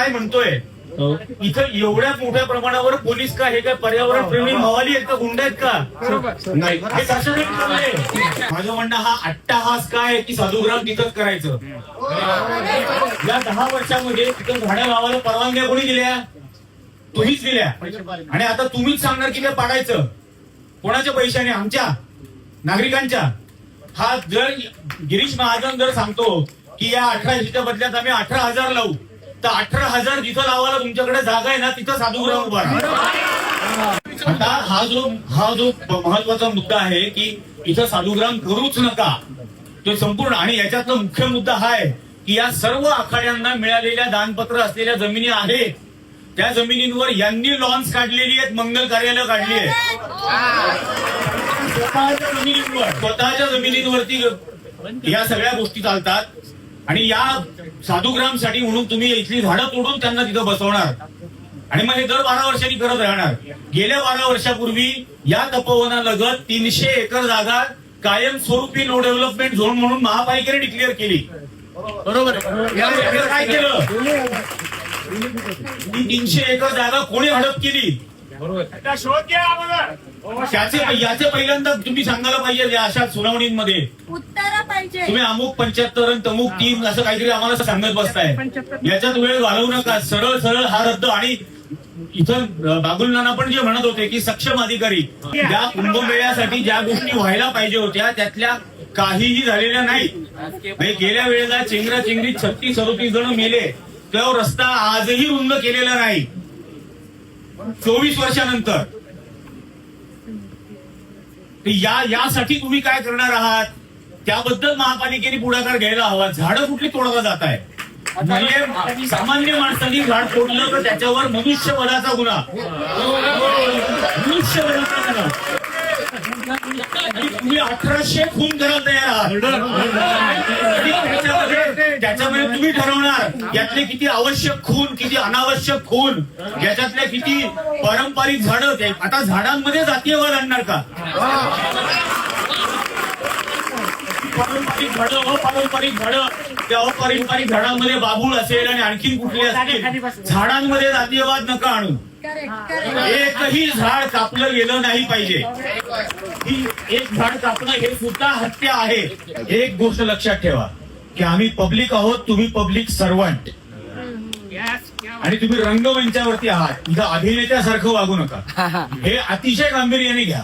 काय म्हणतोय, इथं एवढ्या मोठ्या प्रमाणावर पोलीस का, हे काय पर्यावरण प्रेमी मवाली आहेत का, गुंड आहेत का? नाही, हे कशासाठी चाललंय? माझं म्हणणं हा अट्टाहास काय की साधुग्राम तिथंच करायचं. या 10 वर्षामध्ये तिथं झाडं लावायला परवानग्या कोणी दिल्या? तुम्हीच दिल्या. आणि आता तुम्हीच सांगणार की ते पाडायचं कोणाच्या पैशाने? आमच्या नागरिकांच्या. हा जर गिरीश महाजन जर सांगतो की या 1800च्या बदल्यात आम्ही 18,000 लावू, तर 18,000 जिथं लावायला तुमच्याकडे जागा आहे ना, तिथं साधुग्राम उभा राहा. आता हा जो महत्वाचा मुद्दा आहे की इथं साधुग्राम करूच नका, तो संपूर्ण. आणि याच्यातला मुख्य मुद्दा हा आहे की या सर्व आखाड्यांना मिळालेल्या दानपत्र असलेल्या जमिनी आहेत, त्या जमिनींवर यांनी लॉन्स काढलेली आहेत, मंगल कार्यालय काढली आहे. स्वतःच्या जमिनींवरती या सगळ्या गोष्टी चालतात. आणि या साधुग्रामसाठी म्हणून तुम्ही इथली झाडं तोडून त्यांना तिथं बसवणार आणि मग हे दर 12 वर्षांनी करत राहणार. गेल्या 12 वर्षापूर्वी या तपोवनालगत 300 एकर जागा कायमस्वरूपी नो डेव्हलपमेंट झोन म्हणून महापालिकेने डिक्लेअर केली. बरोबर. काय केलं? 300 एकर जागा कोणी हडप केली? शोध घ्या. याचे पहिल्यांदा तुम्ही सांगायला पाहिजे अशा सुनावणींमध्ये उत्तर पाहिजे. तुम्ही अमुक 75 आणि तमुक 3 असं काहीतरी आम्हाला सांगत बसताय. याच्यात वेळ घालवू नका. सरळ सरळ हा रद्द. आणि इथं बाबुल नाना पण जे म्हणत होते की सक्षम अधिकारी, ज्या कुंभमेळ्यासाठी ज्या गोष्टी व्हायला पाहिजे होत्या त्यातल्या काहीही झालेल्या नाही. गेल्या वेळेला चेंगराचेंगरीत 36-37 जण मेले, तो रस्ता आजही रुंद केलेला नाही 24 वर्षानंतर. यासाठी तुम्ही काय करणार आहात त्याबद्दल महापालिकेने पुढाकार घ्यायला हवा. झाडं कुठली तोडला जात आहे? म्हणजे सामान्य माणसांनी झाड तोडलं तर त्याच्यावर मनुष्यवधाचा गुन्हा. मनुष्यवधाचा गुन्हा. तुम्ही 1800 खून करायला तयार आहात. त्याच्यामध्ये तुम्ही ठरवणार यातले किती आवश्यक खून, किती अनावश्यक खून, याच्यातल्या किती पारंपरिक झाडं. आता झाडांमध्ये जातीयवाद आणणार का? पारंपरिक झाडं, अपारंपरिक झाडं, त्या अपारंपरिक झाडांमध्ये बाबूळ असेल आणि आणखी कुठले असतील, झाडांमध्ये जातीयवाद नका आणू. एकही झाड कापलं गेलं नाही पाहिजे. एक झाड कापणं हे सुद्धा हत्या आहे. एक गोष्ट लक्षात ठेवा की आम्ही पब्लिक आहोत, तुम्ही पब्लिक सर्वंट. आणि तुम्ही रंगमंचावरती आहात, इथं अभिनेत्यासारखं वागू नका. हे अतिशय गांभीर्याने घ्या.